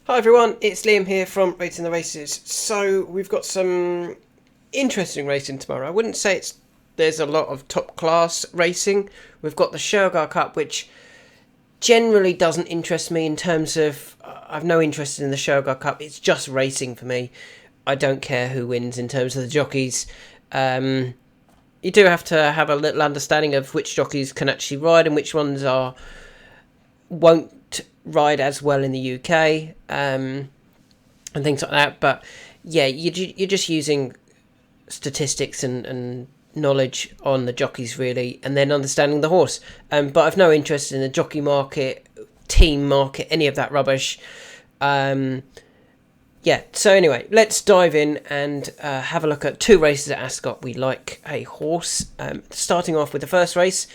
Hi everyone, it's Liam here from Rating the Races. So we've got some interesting racing tomorrow. I wouldn't say there's a lot of top class racing. We've got the Curragh Cup, which generally doesn't interest me in terms of I've no interest in the Curragh Cup. It's just racing for me. I don't care who wins in terms of the jockeys. You do have to have a little understanding of which jockeys can actually ride and which ones won't ride as well in the UK, and things like that. But yeah, you're just using statistics and knowledge on the jockeys really, and then understanding the horse. But I've no interest in the jockey market, team market, any of that rubbish. Yeah, so anyway, let's dive in and have a look at two races at Ascot. We like a horse. Starting off with the first race,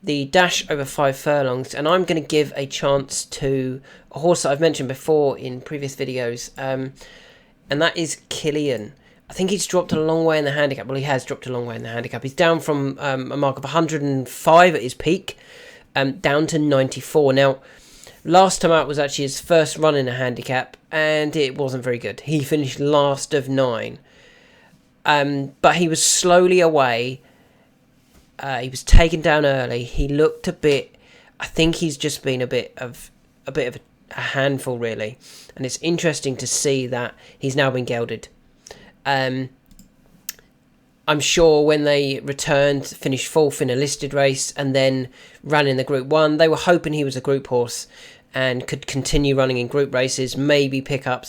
the dash over 5 furlongs, and I'm going to give a chance to a horse that I've mentioned before in previous videos, and that is Killian. I think he's dropped a long way in the handicap. Well, he has dropped a long way in the handicap. He's down from a mark of 105 at his peak, down to 94. Now, last time out was actually his first run in a handicap, and it wasn't very good. He finished last of 9, but he was slowly away. He was taken down early. He looked a bit. I think he's just been a bit of a handful, really. And it's interesting to see that he's now been gelded. I'm sure when they returned, finished 4th in a listed race, and then ran in the Group 1, they were hoping he was a group horse and could continue running in group races, maybe pick up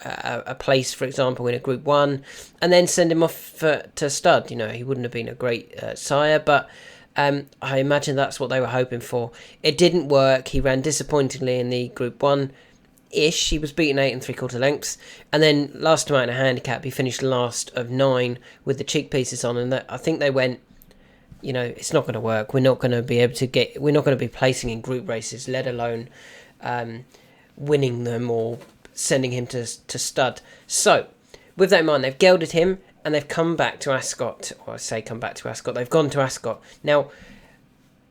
a place, for example, in a Group 1, and then send him off to stud. You know, he wouldn't have been a great sire, but I imagine that's what they were hoping for. It didn't work. He ran disappointingly in the Group 1-ish. He was beaten 8 3/4 lengths, and then last time out in a handicap, he finished last of 9 with the cheek pieces on, and I think they went, you know, it's not going to work. We're not going to be able to we're not going to be placing in group races, let alone winning them or sending him to stud. So, with that in mind, they've gelded him and they've come back to Ascot. Or I say come back to Ascot. They've gone to Ascot. Now,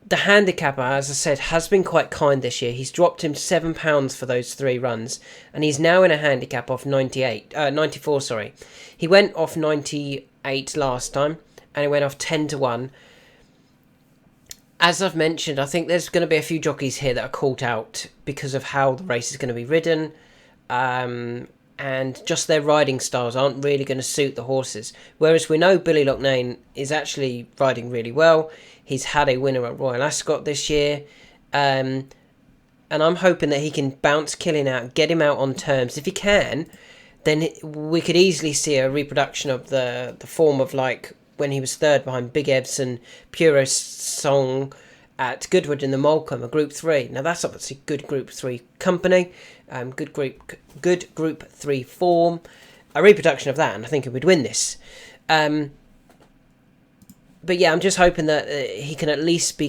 the handicapper, as I said, has been quite kind this year. He's dropped him £7 for those 3 runs, and he's now in a handicap of 94. Sorry, he went off 98 last time, and he went off 10-1. As I've mentioned, I think there's going to be a few jockeys here that are caught out because of how the race is going to be ridden. And just their riding styles aren't really going to suit the horses. Whereas we know Billy Loughnane is actually riding really well. He's had a winner at Royal Ascot this year. And I'm hoping that he can bounce Killian out, get him out on terms. If he can, then we could easily see a reproduction of the form of like when he was third behind Big Evs and Puro Song at Goodwood in the Molecombe, a Group 3. Now that's obviously good Group 3 company, good Group 3 form, a reproduction of that, and I think he would win this. But yeah, I'm just hoping that he can at least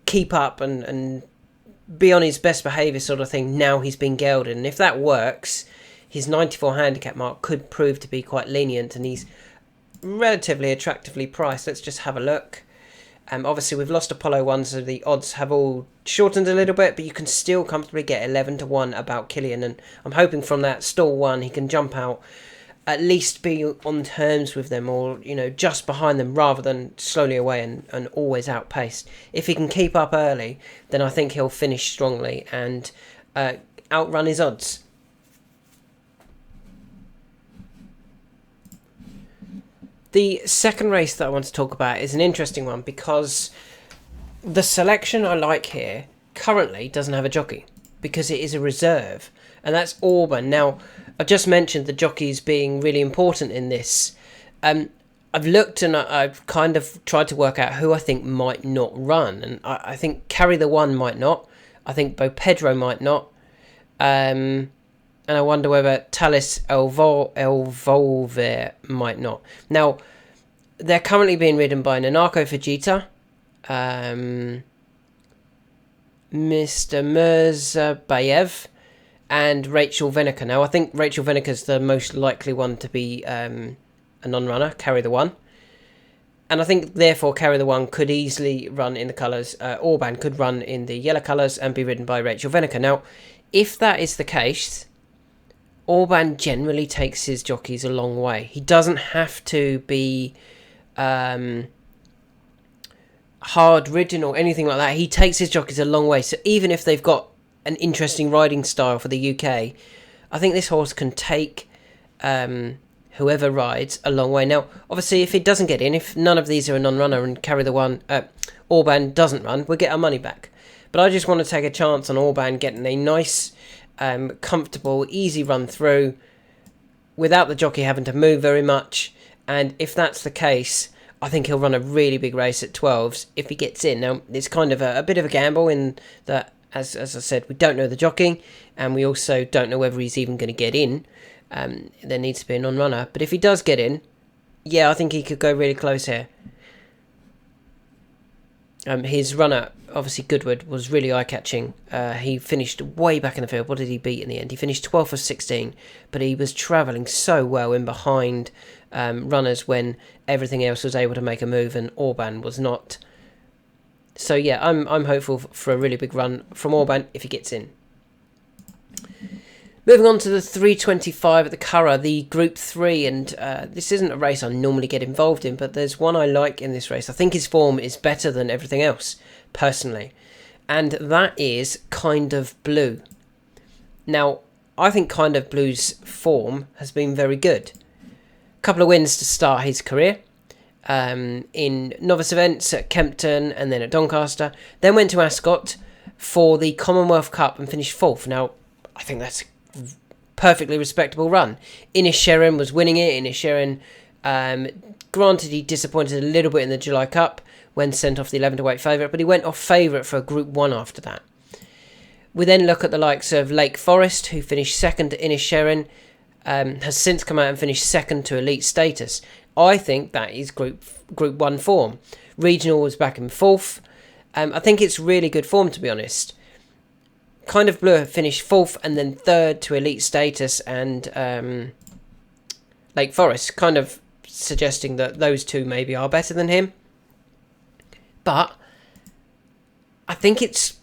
keep up and be on his best behaviour sort of thing now he's been gelded. And if that works, his 94 handicap mark could prove to be quite lenient, and he's relatively attractively priced. Let's just have a look. Obviously, we've lost Apollo 1, so the odds have all shortened a little bit, but you can still comfortably get 11-1 about Killian, and I'm hoping from that stall 1 he can jump out, at least be on terms with them, or, you know, just behind them rather than slowly away and always outpaced. If he can keep up early, then I think he'll finish strongly and outrun his odds. The second race that I want to talk about is an interesting one because the selection I like here currently doesn't have a jockey because it is a reserve, and that's Auburn. Now, I've just mentioned the jockeys being really important in this. I've looked and I've kind of tried to work out who I think might not run, and I think Carry the One might not. I think Bo Pedro might not. And I wonder whether Talis Elvolver might not. Now, they're currently being ridden by Nanako Fujita, Mr. Mirzabayev, and Rachel Veneker. Now, I think Rachel Veneker's the most likely one to be a non-runner, Carry the One. And I think, therefore, Curragh the One could easily run in the colours. Orban could run in the yellow colours and be ridden by Rachel Veneker. Now, if that is the case, Orban generally takes his jockeys a long way. He doesn't have to be hard-ridden or anything like that. He takes his jockeys a long way. So even if they've got an interesting riding style for the UK, I think this horse can take whoever rides a long way. Now, obviously, if it doesn't get in, if none of these are a non-runner and carry the one, Orban doesn't run, we'll get our money back. But I just want to take a chance on Orban getting a nice, comfortable, easy run through without the jockey having to move very much. And if that's the case, I think he'll run a really big race at 12s if he gets in. Now, it's kind of a bit of a gamble in that, as I said, we don't know the jockey, and we also don't know whether he's even going to get in. There needs to be a non-runner. But if he does get in, yeah, I think he could go really close here. His runner, obviously Goodwood, was really eye-catching. He finished way back in the field. What did he beat in the end? He finished 12th of 16, but he was travelling so well in behind runners when everything else was able to make a move and Orban was not. So yeah, I'm hopeful for a really big run from Orban if he gets in. Moving on to the 325 at the Curragh, the Group 3, and this isn't a race I normally get involved in, but there's one I like in this race. I think his form is better than everything else, personally, and that is Kind of Blue. Now, I think Kind of Blue's form has been very good. A couple of wins to start his career, in novice events at Kempton and then at Doncaster, then went to Ascot for the Commonwealth Cup and finished 4th. Now, I think that's perfectly respectable run. Inisherin was winning it. Inisherin, granted, he disappointed a little bit in the July Cup when sent off the 11 to weight favourite, but he went off favourite for a Group 1 after that. We then look at the likes of Lake Forest, who finished 2nd to Inisherin, has since come out and finished 2nd to elite status. I think that is Group 1 form. Regional was back in 4th. I think it's really good form, to be honest. Kind of Blue finished 4th and then 3rd to elite status, and Lake Forest, kind of suggesting that those two maybe are better than him. But I think it's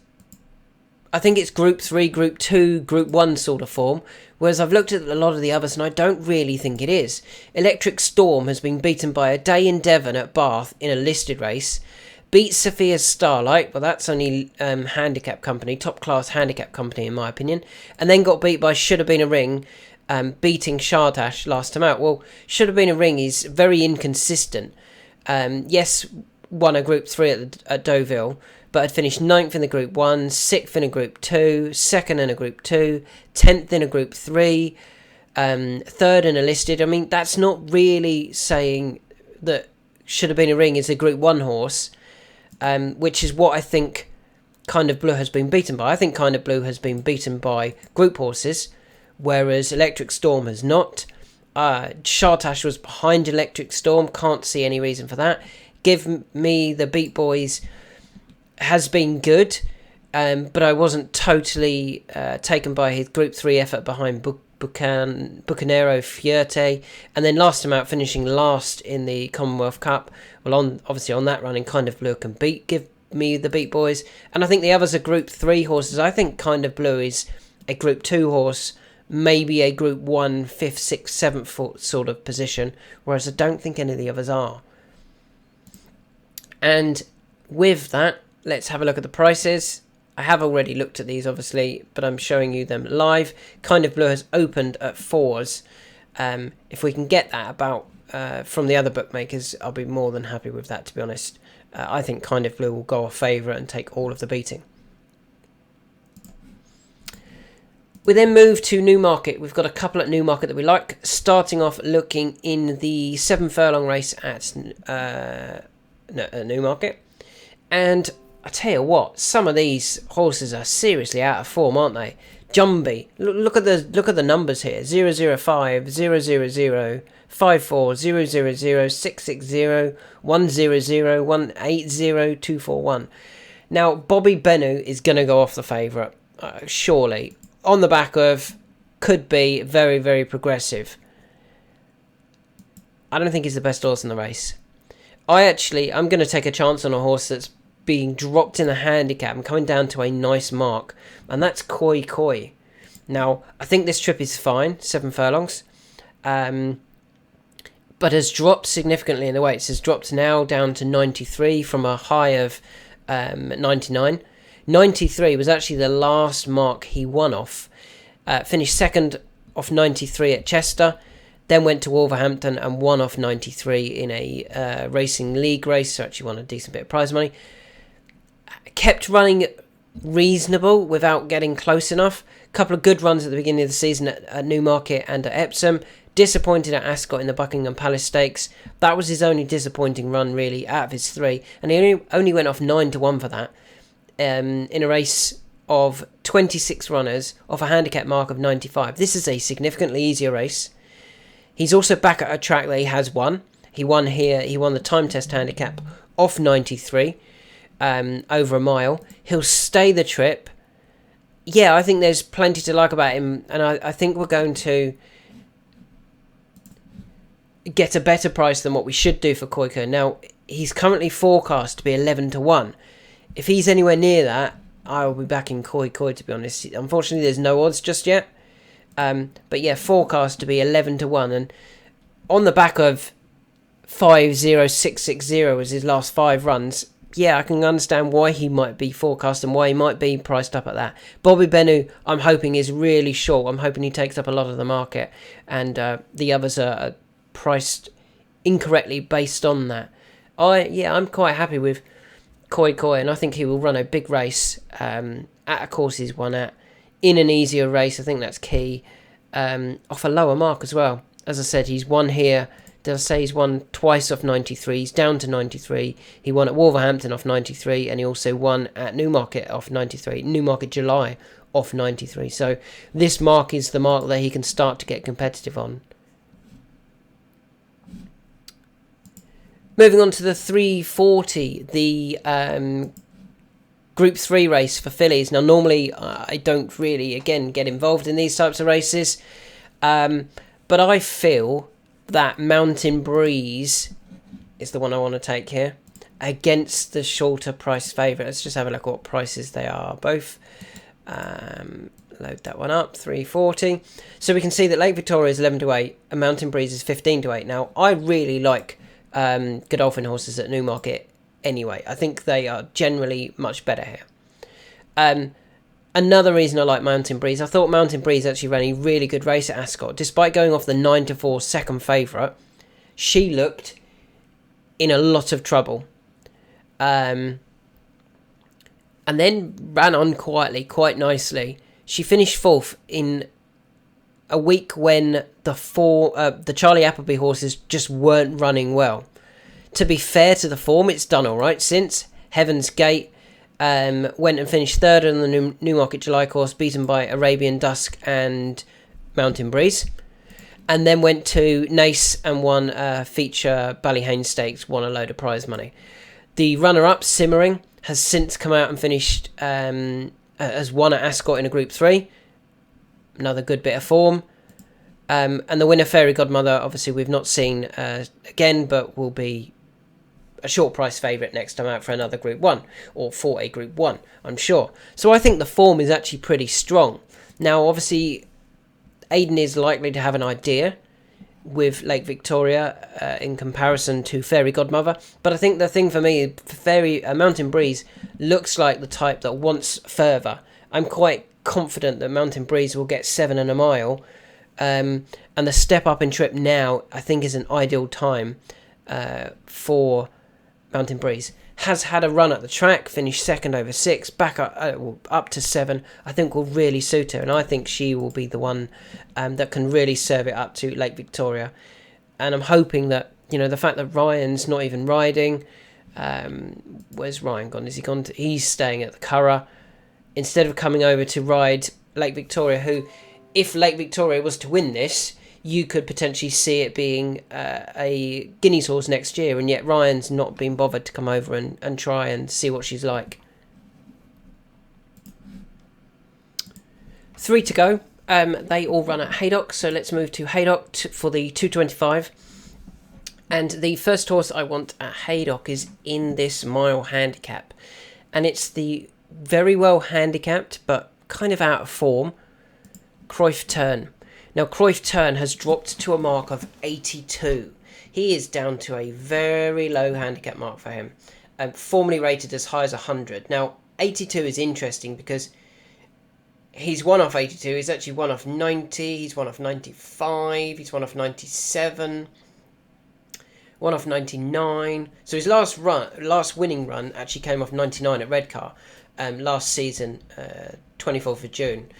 Group 3, Group 2, Group 1 sort of form, whereas I've looked at a lot of the others and I don't really think it is. Electric Storm has been beaten by A Day in Devon at Bath in a listed race. Beat Sophia's Starlight, well, that's only handicap company, top class handicap company in my opinion, and then got beat by Should Have Been a Ring, beating Shardash last time out. Well, Should Have Been a Ring is very inconsistent. Yes, won a Group 3 at Deauville, but had finished 9th in the Group 1, 6th in a Group 2, 2nd in a Group 2, 10th in a Group 3, 3rd in a listed. I mean, that's not really saying that Should Have Been a Ring is a Group 1 horse. Which is what I think Kind of Blue has been beaten by. I think Kind of Blue has been beaten by group horses, whereas Electric Storm has not. Shartash was behind Electric Storm, can't see any reason for that. Give Me the Beat Boys has been good, but I wasn't totally taken by his Group 3 effort behind Bucanero Fierte, and then last time out finishing last in the Commonwealth Cup. Well, obviously on that running, Kind of Blue can Give Me the Beat Boys, and I think the others are Group 3 horses. I think Kind of Blue is a Group 2 horse, maybe a Group 1, 5th, 6th, 7th sort of position, whereas I don't think any of the others are. And with that, let's have a look at the prices. I have already looked at these, obviously, but I'm showing you them live. Kind of Blue has opened at 4s. If we can get that about from the other bookmakers, I'll be more than happy with that, to be honest. I think Kind of Blue will go off favourite and take all of the beating. We then move to Newmarket. We've got a couple at Newmarket that we like. Starting off looking in the 7 furlong race at Newmarket. And I tell you what, some of these horses are seriously out of form, aren't they? Jumbie, look at the numbers here: 005, 000, 54, 000, 660, 100, 180, 241. Now, Bobby Bennu is going to go off the favourite, surely, on the back of could be very, very progressive. I don't think he's the best horse in the race. I'm going to take a chance on a horse that's being dropped in the handicap and coming down to a nice mark, and that's Koi Koi. Now, I think this trip is fine, 7 furlongs, but has dropped significantly in the weights. Has dropped now down to 93 from a high of 99. 93 was actually the last mark he won off. Finished second off 93 at Chester, then went to Wolverhampton and won off 93 in a racing league race, so actually won a decent bit of prize money. Kept running reasonable without getting close enough. A couple of good runs at the beginning of the season at Newmarket and at Epsom. Disappointed at Ascot in the Buckingham Palace Stakes. That was his only disappointing run, really, out of his 3. And he only went off 9-1 for that. In a race of 26 runners off a handicap mark of 95. This is a significantly easier race. He's also back at a track that he has won. He won here. He won the time test handicap off 93 over a mile. He'll stay the trip. Yeah, I think there's plenty to like about him, and I think we're going to get a better price than what we should do for Curragh. Now, he's currently forecast to be 11-1. If he's anywhere near that, I will be backing Curragh, to be honest. Unfortunately, there's no odds just yet. But yeah, forecast to be 11-1. And on the back of 5-0-6-6-0 as his last 5 runs, yeah, I can understand why he might be forecast and why he might be priced up at that. Bobby Bennu, I'm hoping, is really short. I'm hoping he takes up a lot of the market. And the others are priced incorrectly based on that. I'm quite happy with Curragh, and I think he will run a big race at a course he's won at, in an easier race. I think that's key, off a lower mark as well. As I said, he's won here. Did I say he's won twice off 93? He's down to 93. He won at Wolverhampton off 93, and he also won at Newmarket off 93. Newmarket July off 93. So this mark is the mark that he can start to get competitive on. Moving on to the 340, the Group 3 race for fillies. Now, normally I don't really, again, get involved in these types of races. But I feel that Mountain Breeze is the one I want to take here against the shorter price favourite. Let's just have a look at what prices they are both. Load that one up, 340. So we can see that Lake Victoria is 11-8 and Mountain Breeze is 15-8. Now, I really like Godolphin horses at Newmarket anyway. I think they are generally much better here. Another reason I like Mountain Breeze, I thought Mountain Breeze actually ran a really good race at Ascot. Despite going off the 9-4 second favourite, she looked in a lot of trouble. And then ran on quietly, quite nicely. She finished 4th in a week when the Charlie Appleby horses just weren't running well. To be fair to the form, it's done all right since. Heaven's Gate went and finished 3rd on the Newmarket July course, beaten by Arabian Dusk and Mountain Breeze. And then went to Nace and won a feature Ballyhane Stakes, won a load of prize money. The runner-up, Simmering, has since come out and finished, has won at Ascot in a Group 3. Another good bit of form. And the winner, Fairy Godmother, obviously we've not seen again, but will be a short price favourite next time out for another Group 1, or for a Group 1, I'm sure. So I think the form is actually pretty strong. Now, obviously, Aidan is likely to have an idea with Lake Victoria in comparison to Fairy Godmother, but I think the thing for me, Mountain Breeze looks like the type that wants further. I'm quite confident that Mountain Breeze will get 7 and a mile, and the step up in trip now I think is an ideal time for Mountain Breeze. Has had a run at the track, finished 2nd over 6, back up to 7. I think will really suit her, and I think she will be the one that can really serve it up to Lake Victoria. And I'm hoping that, the fact that Ryan's not even riding, where's Ryan gone? Is he gone? He's staying at the Curragh instead of coming over to ride Lake Victoria, who, if Lake Victoria was to win this, you could potentially see it being a Guineas horse next year, and yet Ryan's not been bothered to come over and try and see what she's like. 3 to go. They all run at Haydock, so let's move to Haydock for the 225. And the first horse I want at Haydock is in this mile handicap, and it's the very well handicapped but kind of out of form Cruyff Turn. Now, Cruyff Turn has dropped to a mark of 82. He is down to a very low handicap mark for him, formerly rated as high as 100. Now, 82 is interesting because he's one off 82. He's actually one off 90. He's one off 95. He's one off 97. One off 99. So his last winning run actually came off 99 at Redcar last season, 24th of June.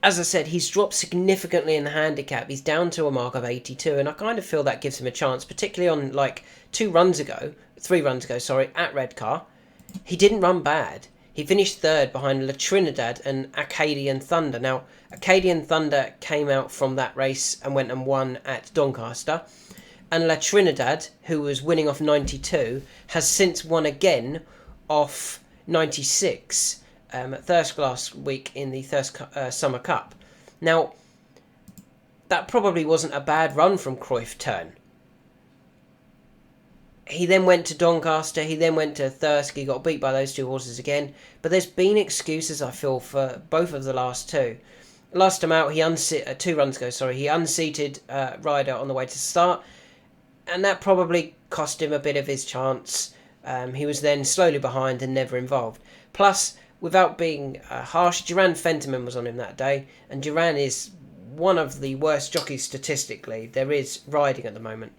As I said, he's dropped significantly in the handicap. He's down to a mark of 82, and I kind of feel that gives him a chance, particularly on like 3 runs ago, at Redcar. He didn't run bad. He finished third behind La Trinidad and Acadian Thunder. Now, Acadian Thunder came out from that race and went and won at Doncaster. And La Trinidad, who was winning off 92, has since won again off 96 at Thirsk last week in the Thirsk Summer Cup. Now, that probably wasn't a bad run from Cruyff Turn. He then went to Doncaster, he then went to Thirsk, he got beat by those 2 horses again. But there's been excuses, I feel, for both of the last 2. Last time out, 2 runs ago, he unseated Ryder on the way to start. And that probably cost him a bit of his chance. He was then slowly behind and never involved. Plus, without being harsh, Duran Fentiman was on him that day. And Duran is one of the worst jockeys statistically there is riding at the moment.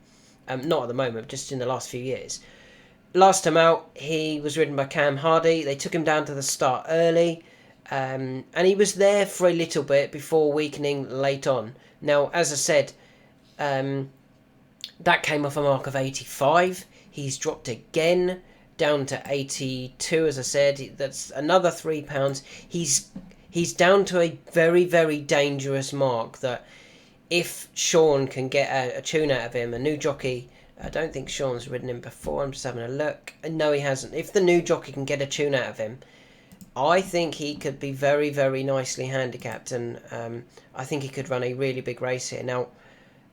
Not at the moment, just in the last few years. Last time out, he was ridden by Cam Hardy. They took him down to the start early. And he was there for a little bit before weakening late on. Now, as I said, that came off a mark of 85. He's dropped again down to 82, as I said. That's another £3. He's down to a very, very dangerous mark that if Sean can get a tune out of him, a new jockey, I don't think Sean's ridden him before, I'm just having a look. No, he hasn't. If the new jockey can get a tune out of him, I think he could be very, very nicely handicapped, and I think he could run a really big race here. Now,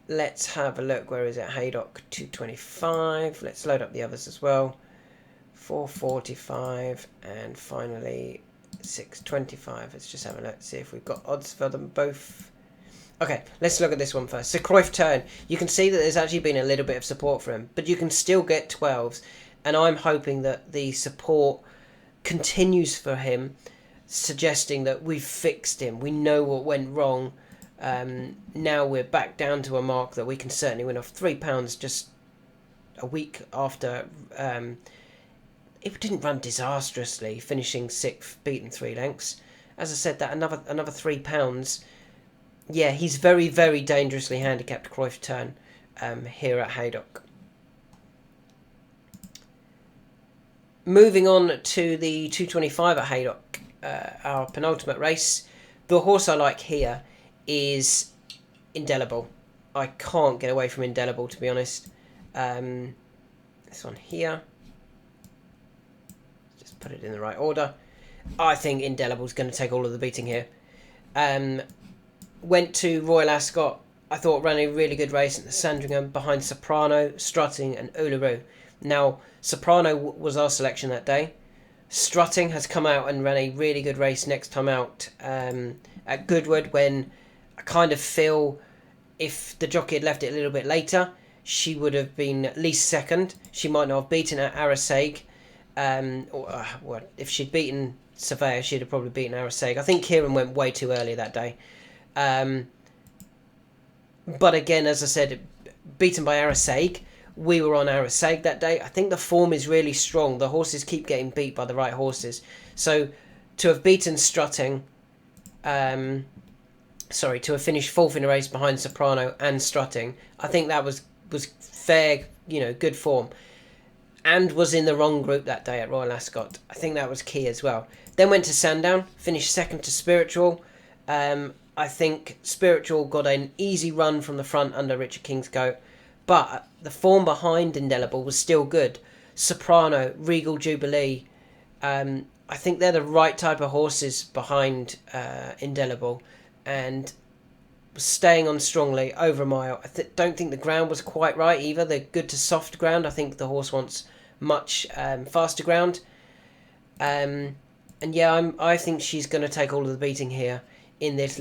let's have a look. Where is it? Haydock 225. Let's load up the others as well. 445 and finally 625. Let's just have a look, see if we've got odds for them both. Okay, let's look at this one first. So Cruyff Turn, you can see that there's actually been a little bit of support for him, but you can still get 12s, and I'm hoping that the support continues for him, suggesting that we've fixed him. We know what went wrong. Now we're back down to a mark that we can certainly win off. £3 just a week after it didn't run disastrously, finishing 6th, beaten 3 lengths. As I said, that another £3. Yeah, he's very, very dangerously handicapped, Cruyff Turn, here at Haydock. Moving on to the 225 at Haydock, our penultimate race. The horse I like here is Indelible. I can't get away from Indelible, to be honest. This one here. Just put it in the right order. I think Indelible's going to take all of the beating here. Went to Royal Ascot. I thought ran a really good race at the Sandringham behind Soprano, Strutting and Uluru. Now, Soprano was our selection that day. Strutting has come out and ran a really good race next time out at Goodwood, when I kind of feel if the jockey had left it a little bit later, she would have been at least second. She might not have beaten at Arasaig. If she'd beaten Surveyor, she'd have probably beaten Arasaig. I think Kieran went way too early that day. But again, as I said, beaten by Arasaig. We were on Arasaig that day. I think the form is really strong. The horses keep getting beat by the right horses. So to have beaten Strutting, to have finished 4th in a race behind Soprano and Strutting, I think that was fair, good form. And was in the wrong group that day at Royal Ascot. I think that was key as well. Then went to Sandown, finished 2nd to Spiritual. I think Spiritual got an easy run from the front under Richard Kingscote, but the form behind Indelible was still good. Soprano, Regal Jubilee, I think they're the right type of horses behind Indelible, and staying on strongly over a mile. I don't think the ground was quite right either. The good to soft ground. I think the horse wants much faster ground. And yeah, I think she's going to take all of the beating here. in this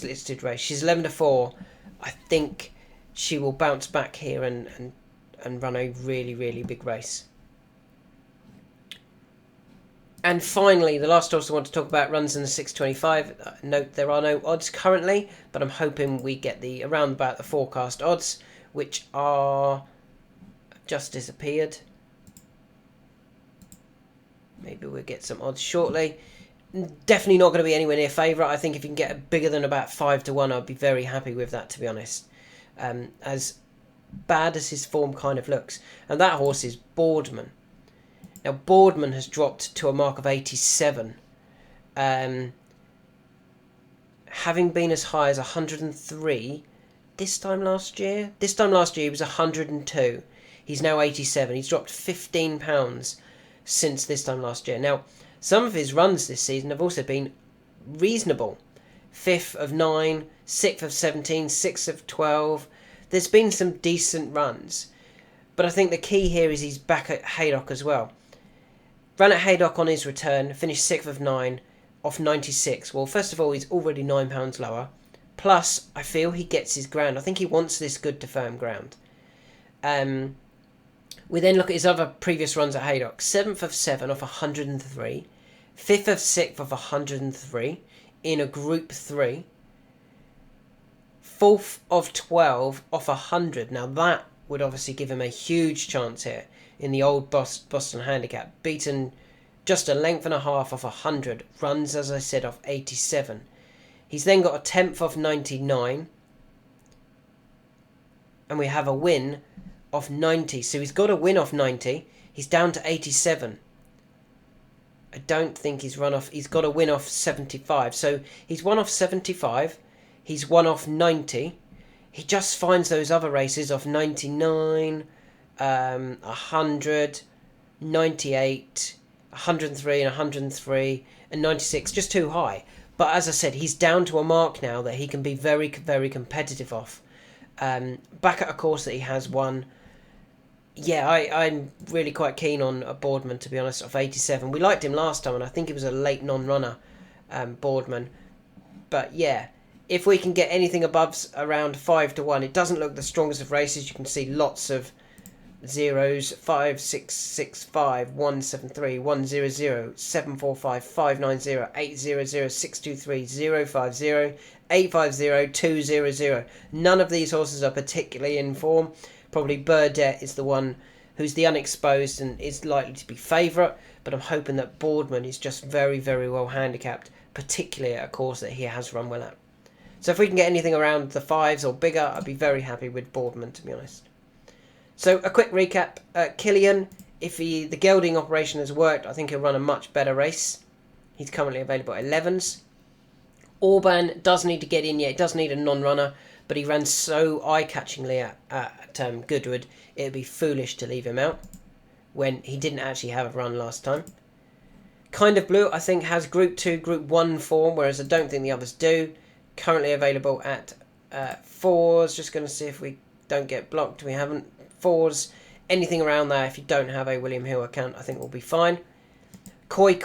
listed race. She's 11-4. I think she will bounce back here and run a really, really big race. And finally, the last horse I want to talk about runs in the 625. Note there are no odds currently, but I'm hoping we get around about the forecast odds, which are just disappeared. Maybe we'll get some odds shortly. Definitely not going to be anywhere near favourite. I think if you can get a bigger than about 5-1, I'd be very happy with that, to be honest. As bad as his form kind of looks. And that horse is Boardman. Now, Boardman has dropped to a mark of 87. Having been as high as 103 this time last year. This time last year he was 102. He's now 87. He's dropped 15 pounds since this time last year. Now, some of his runs this season have also been reasonable. 5th of 9, 6th of 17, 6th of 12. There's been some decent runs. But I think the key here is he's back at Haydock as well. Ran at Haydock on his return, finished 6th of 9 off 96. Well, first of all, he's already £9 lower. Plus, I feel he gets his ground. I think he wants this good to firm ground. We then look at his other previous runs at Haydock. 7th of 7 off 103. 5th of 6 off 103 in a Group 3. 4th of 12 off 100. Now that would obviously give him a huge chance here in the old Boston Handicap. Beaten just a length and a half off 100. Runs, as I said, off 87. He's then got a 10th off 99. And we have a win off 90. So he's got a win off 90. He's down to 87. I don't think he's run off. He's got a win off 75. So he's won off 75. He's won off 90. He just finds those other races off 99, 100, 98, 103 and 103 and 96. Just too high. But as I said, he's down to a mark now that he can be very, very competitive off. Back at a course that he has won. Yeah, I'm really quite keen on a Boardman, to be honest, off 87. We liked him last time, and I think he was a late non-runner, Boardman. But yeah, if we can get anything above around 5-1, it doesn't look the strongest of races. You can see lots of zeros: 5, 6, 6, 5, 1, 7, 3, 1, 0, 0, 7, 4, 5, 5, 9, 0, 8, 0, 0, 6, 2, 3, 0, 5, 0, 8, 5, 0, 2, 0, 0. None of these horses are particularly in form. Probably Burdett is the one who's the unexposed and is likely to be favourite, but I'm hoping that Boardman is just very, very well handicapped, particularly at a course that he has run well at. So if we can get anything around the 5s or bigger, I'd be very happy with Boardman, to be honest. So a quick recap. Killian, if the gelding operation has worked, I think he'll run a much better race. He's currently available at 11s. Orban does need to get in yet. He does need a non-runner, but he ran so eye-catchingly at Goodwood, it would be foolish to leave him out when he didn't actually have a run last time. Kind of Blue, I think, has Group 2, Group 1 form, whereas I don't think the others do. Currently available at 4s. Just going to see if we don't get blocked. We haven't. 4s. Anything around there, if you don't have a William Hill account, I think will be fine. Koi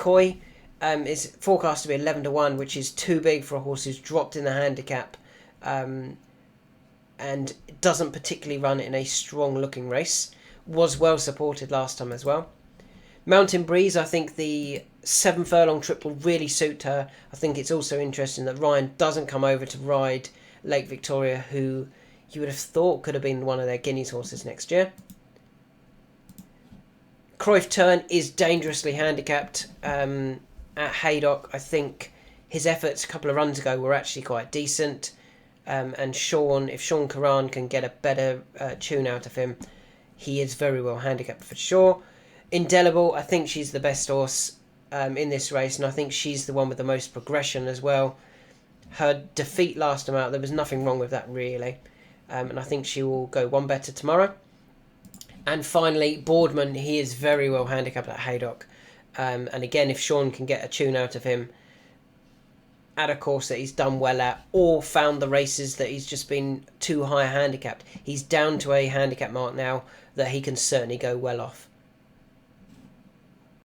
is forecast to be 11-1, which is too big for a horse who's dropped in the handicap. And doesn't particularly run in a strong looking race. Was well supported last time as well. Mountain Breeze, I think the 7 furlong trip will really suit her. I think it's also interesting that Ryan doesn't come over to ride Lake Victoria, who you would have thought could have been one of their Guineas horses next year. Cruyff Turn is dangerously handicapped at Haydock. I think his efforts a couple of runs ago were actually quite decent. And if Sean Curragh can get a better tune out of him, he is very well handicapped for sure. Indelible, I think she's the best horse in this race, and I think she's the one with the most progression as well. Her defeat last time out, there was nothing wrong with that really, and I think she will go one better tomorrow. And finally, Boardman, he is very well handicapped at Haydock, and again, if Sean can get a tune out of him at a course that he's done well at, or found the races that he's just been too high handicapped, he's down to a handicap mark now that he can certainly go well off.